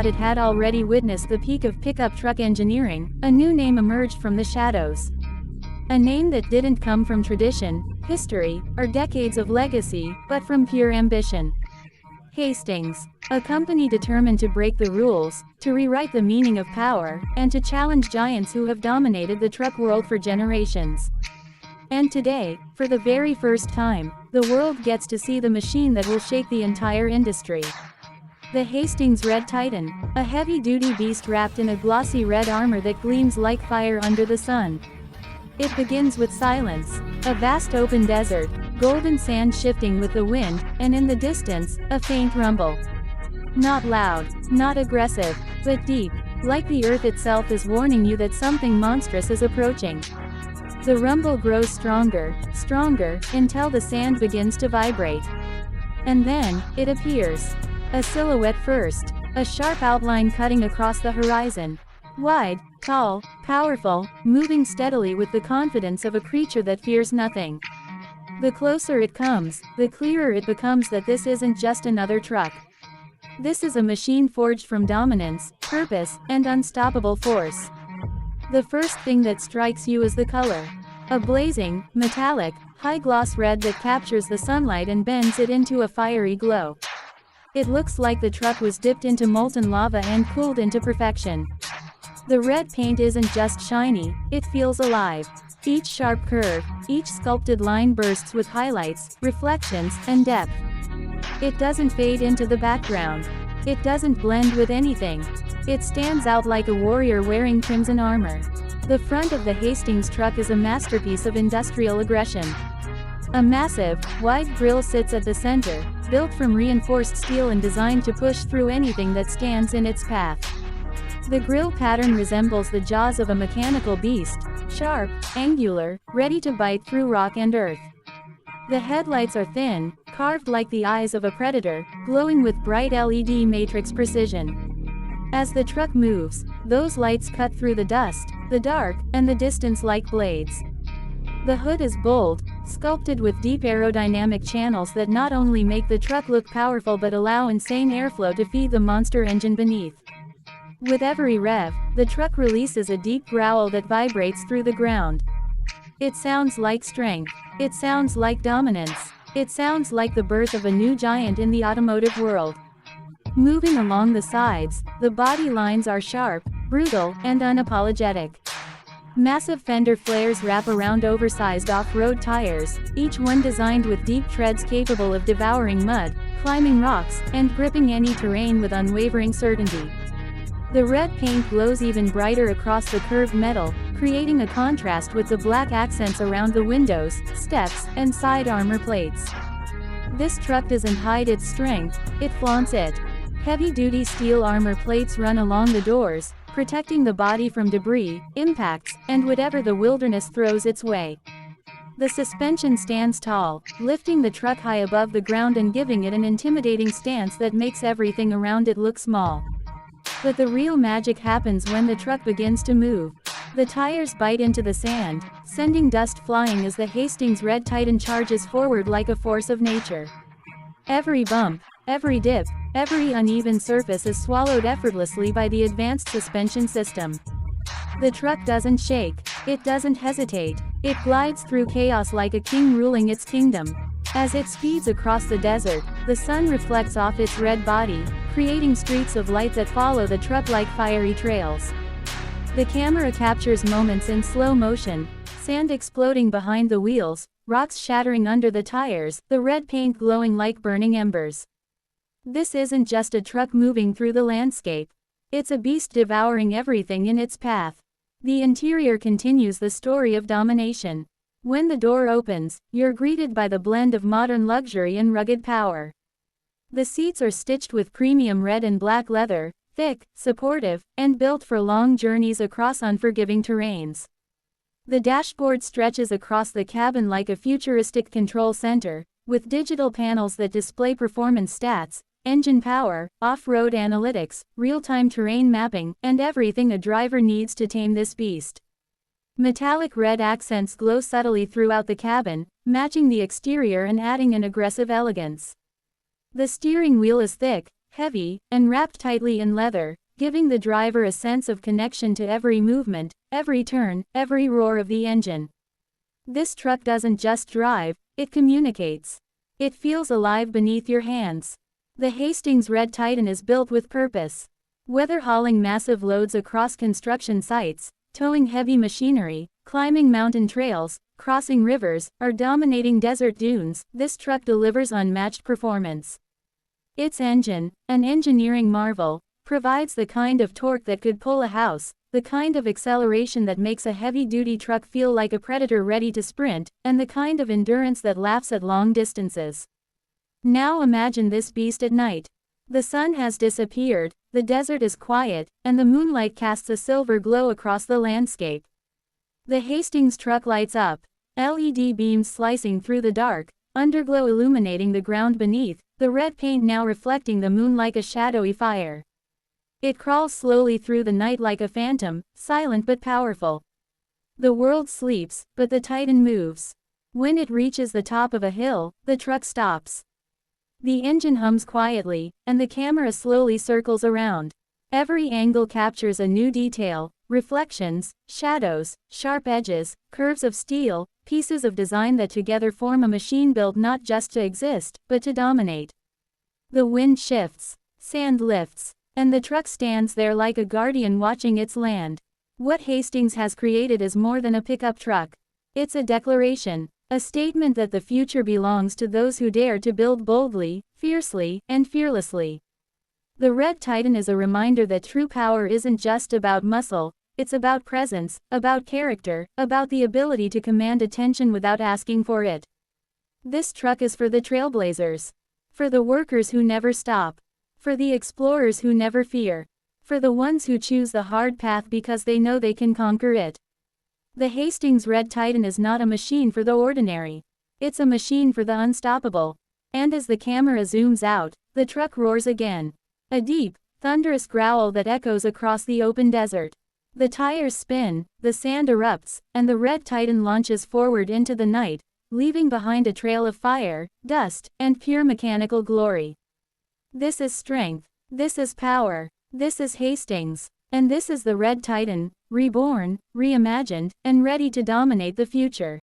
thought it had already witnessed the peak of pickup truck engineering, a new name emerged from the shadows. A name that didn't come from tradition, history, or decades of legacy, but from pure ambition. Hastings, a company determined to break the rules, to rewrite the meaning of power, and to challenge giants who have dominated the truck world for generations. And today, for the very first time, the world gets to see the machine that will shake the entire industry. The Hastings Red Titan, a heavy-duty beast wrapped in a glossy red armor that gleams like fire under the sun. It begins with silence, a vast open desert, golden sand shifting with the wind, and in the distance, a faint rumble. Not loud, not aggressive, but deep, like the earth itself is warning you that something monstrous is approaching. The rumble grows stronger, stronger, until the sand begins to vibrate. And then, it appears. A silhouette first, a sharp outline cutting across the horizon. Wide, tall, powerful, moving steadily with the confidence of a creature that fears nothing. The closer it comes, the clearer it becomes that this isn't just another truck. This is a machine forged from dominance, purpose, and unstoppable force. The first thing that strikes you is the color. A blazing, metallic, high-gloss red that captures the sunlight and bends it into a fiery glow. It looks like the truck was dipped into molten lava and cooled into perfection. The red paint isn't just shiny, it feels alive. Each sharp curve, each sculpted line bursts with highlights, reflections, and depth. It doesn't fade into the background. It doesn't blend with anything. It stands out like a warrior wearing crimson armor. The front of the Hastings truck is a masterpiece of industrial aggression. A massive, wide grille sits at the center, built from reinforced steel and designed to push through anything that stands in its path. The grille pattern resembles the jaws of a mechanical beast, sharp, angular, ready to bite through rock and earth. The headlights are thin, carved like the eyes of a predator, glowing with bright LED matrix precision. As the truck moves, those lights cut through the dust, the dark, and the distance like blades. The hood is bold, sculpted with deep aerodynamic channels that not only make the truck look powerful but allow insane airflow to feed the monster engine beneath. With every rev, the truck releases a deep growl that vibrates through the ground. It sounds like strength. It sounds like dominance. It sounds like the birth of a new giant in the automotive world. Moving along the sides, the body lines are sharp, brutal, and unapologetic. Massive fender flares wrap around oversized off-road tires, each one designed with deep treads capable of devouring mud, climbing rocks, and gripping any terrain with unwavering certainty. The red paint glows even brighter across the curved metal, creating a contrast with the black accents around the windows, steps, and side armor plates. This truck doesn't hide its strength, it flaunts it. Heavy-duty steel armor plates run along the doors, protecting the body from debris, impacts, and whatever the wilderness throws its way. The suspension stands tall, lifting the truck high above the ground and giving it an intimidating stance that makes everything around it look small. But the real magic happens when the truck begins to move. The tires bite into the sand, sending dust flying as the Hastings Red Titan charges forward like a force of nature. Every bump, every dip, every uneven surface is swallowed effortlessly by the advanced suspension system. The truck doesn't shake, it doesn't hesitate, it glides through chaos like a king ruling its kingdom. As it speeds across the desert, the sun reflects off its red body, creating streaks of light that follow the truck like fiery trails. The camera captures moments in slow motion, sand exploding behind the wheels, rocks shattering under the tires, the red paint glowing like burning embers. This isn't just a truck moving through the landscape. It's a beast devouring everything in its path. The interior continues the story of domination. When the door opens, you're greeted by the blend of modern luxury and rugged power. The seats are stitched with premium red and black leather, thick, supportive, and built for long journeys across unforgiving terrains. The dashboard stretches across the cabin like a futuristic control center, with digital panels that display performance stats, engine power, off-road analytics, real-time terrain mapping, and everything a driver needs to tame this beast. Metallic red accents glow subtly throughout the cabin, matching the exterior and adding an aggressive elegance. The steering wheel is thick, heavy, and wrapped tightly in leather, giving the driver a sense of connection to every movement, every turn, every roar of the engine. This truck doesn't just drive, it communicates. It feels alive beneath your hands. The Hastings Red Titan is built with purpose. Whether hauling massive loads across construction sites, towing heavy machinery, climbing mountain trails, crossing rivers, or dominating desert dunes, this truck delivers unmatched performance. Its engine, an engineering marvel, provides the kind of torque that could pull a house, the kind of acceleration that makes a heavy-duty truck feel like a predator ready to sprint, and the kind of endurance that laughs at long distances. Now imagine this beast at night. The sun has disappeared, the desert is quiet, and the moonlight casts a silver glow across the landscape. The Hastings truck lights up, LED beams slicing through the dark, underglow illuminating the ground beneath, the red paint now reflecting the moon like a shadowy fire. It crawls slowly through the night like a phantom, silent but powerful. The world sleeps, but the Titan moves. When it reaches the top of a hill, the truck stops. The engine hums quietly, and the camera slowly circles around. Every angle captures a new detail, reflections, shadows, sharp edges, curves of steel, pieces of design that together form a machine built not just to exist, but to dominate. The wind shifts, sand lifts, and the truck stands there like a guardian watching its land. What Hastings has created is more than a pickup truck. It's a declaration. A statement that the future belongs to those who dare to build boldly, fiercely, and fearlessly. The Red Titan is a reminder that true power isn't just about muscle, it's about presence, about character, about the ability to command attention without asking for it. This truck is for the trailblazers. For the workers who never stop. For the explorers who never fear. For the ones who choose the hard path because they know they can conquer it. The Hastings Red Titan is not a machine for the ordinary. It's a machine for the unstoppable. And as the camera zooms out, the truck roars again. A deep, thunderous growl that echoes across the open desert. The tires spin, the sand erupts, and the Red Titan launches forward into the night, leaving behind a trail of fire, dust, and pure mechanical glory. This is strength. This is power. This is Hastings. And this is the Red Titan, reborn, reimagined, and ready to dominate the future.